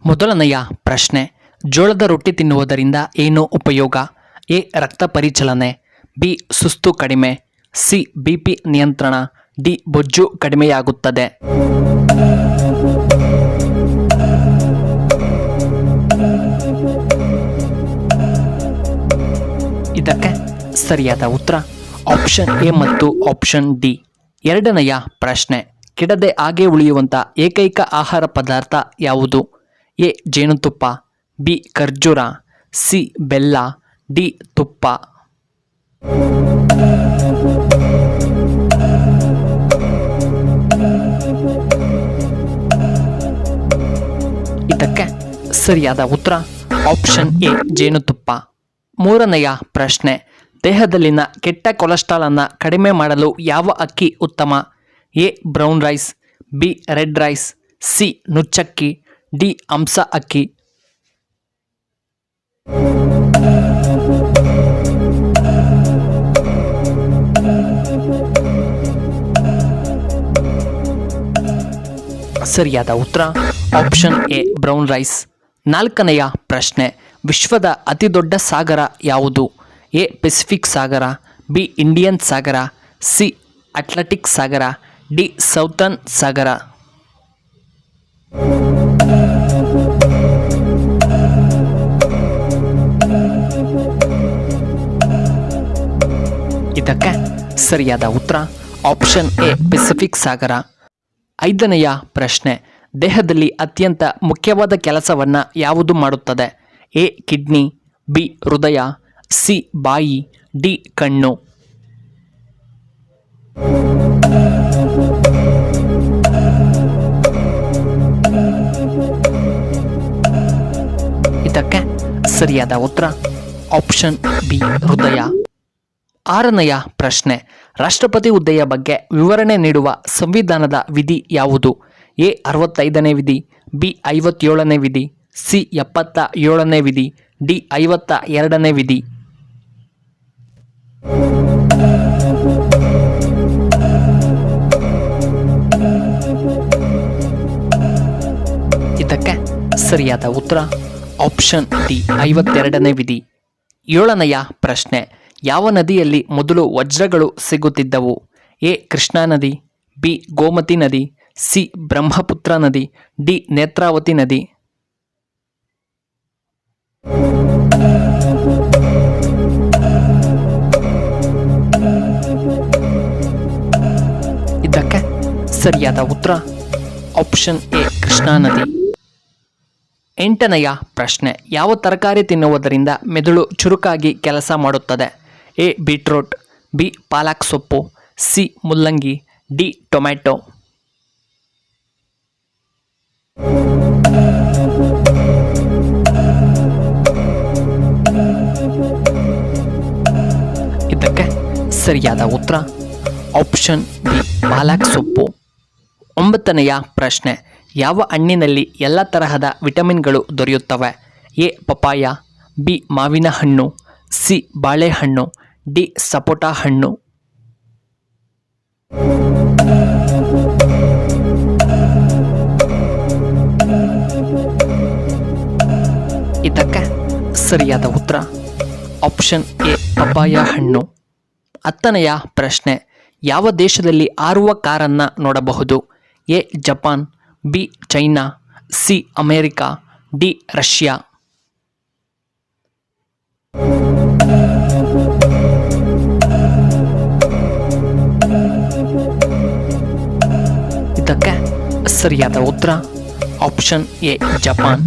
ಮೊದಲನೆಯ ಪ್ರಶ್ನೆ, ಜೋಳದ ರೊಟ್ಟಿ ತಿನ್ನುವುದರಿಂದ ಏನು ಉಪಯೋಗ? ಎ. ರಕ್ತ ಪರಿಚಲನೆ, ಬಿ. ಸುಸ್ತು ಕಡಿಮೆ, ಸಿ. ಬಿಪಿ ನಿಯಂತ್ರಣ, ಡಿ. ಬೊಜ್ಜು ಕಡಿಮೆಯಾಗುತ್ತದೆ. ಇದಕ್ಕೆ ಸರಿಯಾದ ಉತ್ತರ ಆಪ್ಷನ್ ಎ ಮತ್ತು ಆಪ್ಷನ್ ಡಿ. ಎರಡನೆಯ ಪ್ರಶ್ನೆ, ಕೆಡದೆ ಹಾಗೆ ಉಳಿಯುವಂಥ ಏಕೈಕ ಆಹಾರ ಪದಾರ್ಥ ಯಾವುದು? ಎ. ಜೇನುತುಪ್ಪ, ಬಿ. ಖರ್ಜೂರ, ಸಿ. ಬೆಲ್ಲ, ಡಿ. ತುಪ್ಪ. ಇದಕ್ಕೆ ಸರಿಯಾದ ಉತ್ತರ ಆಪ್ಷನ್ ಎ. ಜೇನುತುಪ್ಪ. ಮೂರನೆಯ ಪ್ರಶ್ನೆ, ದೇಹದಲ್ಲಿನ ಕೆಟ್ಟ ಕೊಲೆಸ್ಟ್ರಾಲ್ ಅನ್ನು ಕಡಿಮೆ ಮಾಡಲು ಯಾವ ಅಕ್ಕಿ ಉತ್ತಮ? A. Brown rice, B. Red rice, C. ನುಚ್ಚಕ್ಕಿ, ಡಿ. ಹಂಸ ಅಕ್ಕಿ. ಸರಿಯಾದ ಉತ್ತರ ಆಪ್ಷನ್ ಎ. Brown rice. ನಾಲ್ಕನೆಯ ಪ್ರಶ್ನೆ, ವಿಶ್ವದ ಅತಿದೊಡ್ಡ ಸಾಗರ ಯಾವುದು? ಎ. ಪೆಸಿಫಿಕ್ ಸಾಗರ, ಬಿ. ಇಂಡಿಯನ್ ಸಾಗರ, ಸಿ. ಅಟ್ಲಾಂಟಿಕ್ ಸಾಗರ, ಡಿ. ಸೌತರ್ನ್ ಸಾಗರ. ಇದಕ್ಕೆ ಸರಿಯಾದ ಉತ್ತರ ಆಪ್ಷನ್ ಎ. ಪೆಸಿಫಿಕ್ ಸಾಗರ. ಐದನೆಯ ಪ್ರಶ್ನೆ, ದೇಹದಲ್ಲಿ ಅತ್ಯಂತ ಮುಖ್ಯವಾದ ಕೆಲಸವನ್ನು ಯಾವುದು ಮಾಡುತ್ತದೆ? ಎ. Kidney, B. ಹೃದಯ, ಸಿ. ಬಾಯಿ, ಡಿ. ಕಣ್ಣು. ಇದಕ್ಕೆ ಸರಿಯಾದ ಉತ್ತರ ಆಪ್ಷನ್ ಬಿ. ಹೃದಯ. ಆರನೆಯ ಪ್ರಶ್ನೆ, ರಾಷ್ಟ್ರಪತಿ ಹುದ್ದೆಯ ಬಗ್ಗೆ ವಿವರಣೆ ನೀಡುವ ಸಂವಿಧಾನದ ವಿಧಿ ಯಾವುದು? ಎ. 65ನೇ ವಿಧಿ, ಬಿ. 57ನೇ ವಿಧಿ, ಸಿ. 77ನೇ ವಿಧಿ, ಡಿ. 52ನೇ ವಿಧಿ. ಇದಕ್ಕೆ ಸರಿಯಾದ ಉತ್ತರ ಆಪ್ಷನ್ ಡಿ. 52ನೇ ವಿಧಿ. ಏಳನೆಯ ಪ್ರಶ್ನೆ, ಯಾವ ನದಿಯಲ್ಲಿ ಮೊದಲು ವಜ್ರಗಳು ಸಿಗುತ್ತಿದ್ದವು? ಎ. ಕೃಷ್ಣಾ ನದಿ, ಬಿ. ಗೋಮತಿ ನದಿ, ಸಿ. ಬ್ರಹ್ಮಪುತ್ರ ನದಿ, ಡಿ. ನೇತ್ರಾವತಿ ನದಿ. ಇದಕ್ಕೆ ಸರಿಯಾದ ಉತ್ತರ ಆಪ್ಷನ್ ಎ. ಕೃಷ್ಣಾ ನದಿ. ಎಂಟನೆಯ ಪ್ರಶ್ನೆ, ಯಾವ ತರಕಾರಿ ತಿನ್ನುವುದರಿಂದ ಮೆದುಳು ಚುರುಕಾಗಿ ಕೆಲಸ ಮಾಡುತ್ತದೆ? ಎ. Beetroot, B. ಪಾಲಕ್ ಸೊಪ್ಪು, ಸಿ. ಮುಲ್ಲಂಗಿ, ಡಿ. ಟೊಮ್ಯಾಟೊ. ಇದಕ್ಕೆ ಸರಿಯಾದ ಉತ್ತರ ಆಪ್ಷನ್ ಬಿ. ಪಾಲಕ್ ಸೊಪ್ಪು. ಒಂಬತ್ತನೆಯ ಪ್ರಶ್ನೆ, ಯಾವ ಹಣ್ಣಿನಲ್ಲಿ ಎಲ್ಲ ತರಹದ ವಿಟಮಿನ್ಗಳು ದೊರೆಯುತ್ತವೆ? ಎ. Papaya, B. ಮಾವಿನ ಹಣ್ಣು, ಸಿ. ಬಾಳೆಹಣ್ಣು, ಡಿ. ಸಪೋಟ ಹಣ್ಣು. ಇದಕ್ಕೆ ಸರಿಯಾದ ಉತ್ತರ ಆಪ್ಷನ್ ಎ. ಪಪಾಯ ಹಣ್ಣು. ಹತ್ತನೆಯ ಪ್ರಶ್ನೆ, ಯಾವ ದೇಶದಲ್ಲಿ ಹಾರುವ ಕಾರನ್ನು ನೋಡಬಹುದು? A. Japan, B. China, C. America, D. Russia. ಇದಕ್ಕೆ ಸರಿಯಾದ ಉತ್ತರ ಆಪ್ಷನ್ ಎ. ಜಪಾನ್.